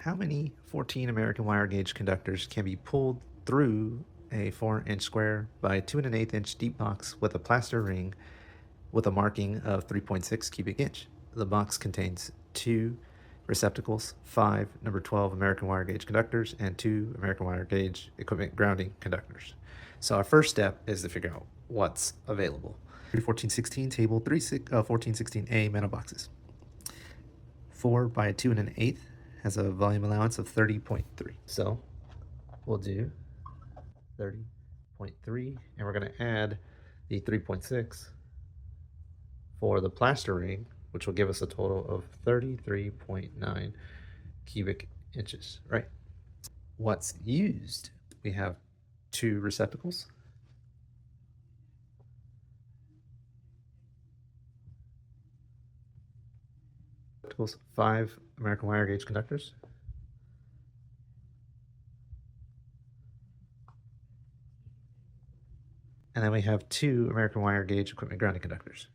How many 14 American wire gauge conductors can be pulled through a 4-inch square by 2 1/8-inch deep box with a plaster ring with a marking of 3.6 cubic inch? The box contains 2 receptacles, 5 number 12 American wire gauge conductors, and 2 American wire gauge equipment grounding conductors. So our first step is to figure out what's available. 1416 table 1416A metal boxes. 4 by 2 1/8 has a volume allowance of 30.3. So we'll do 30.3, and we're going to add the 3.6 for the plaster ring, which will give us a total of 33.9 cubic inches, right? What's used? We have 2 receptacles, 5 American wire gauge conductors, and then we have 2 American wire gauge equipment grounding conductors.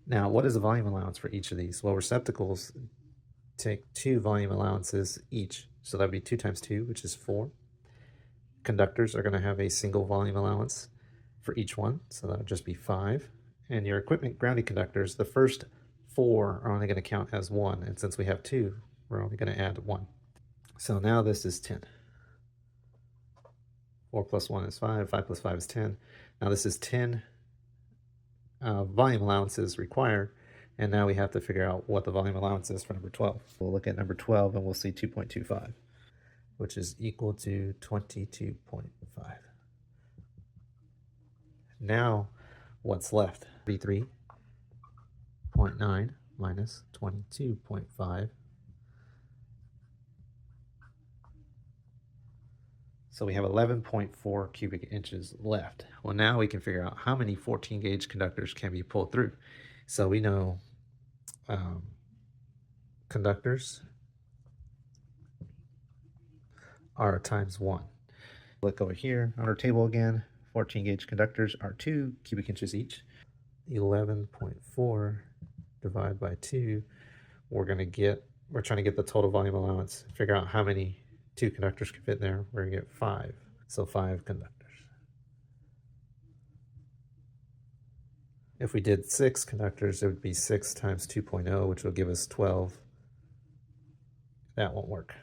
Now, what is the volume allowance for each of these? Well, receptacles take 2 volume allowances each, so that would be 2 times 2, which is 4. Conductors are going to have a single volume allowance for each one, so that would just be 5. And your equipment grounding conductors, the first 4 are only going to count as 1, and since we have 2, we're only going to add 1. So now this is 10. 4 plus 1 is 5, 5 plus 5 is 10. Now this is 10 volume allowances required, and now we have to figure out what the volume allowance is for number 12. We'll look at number 12 and we'll see 2.25, which is equal to 22.5. Now what's left? 33.9 minus 22.5. So we have 11.4 cubic inches left. Well, now we can figure out how many 14 gauge conductors can be pulled through. So we know conductors are times 1. Look over here on our table again. 14 gauge conductors are 2 cubic inches each. 11.4 divided by 2. We're trying to get the total volume allowance, figure out how many 2 conductors can fit in there. We're going to get 5. So 5 conductors. If we did 6 conductors, it would be 6 times 2.0, which will give us 12. That won't work.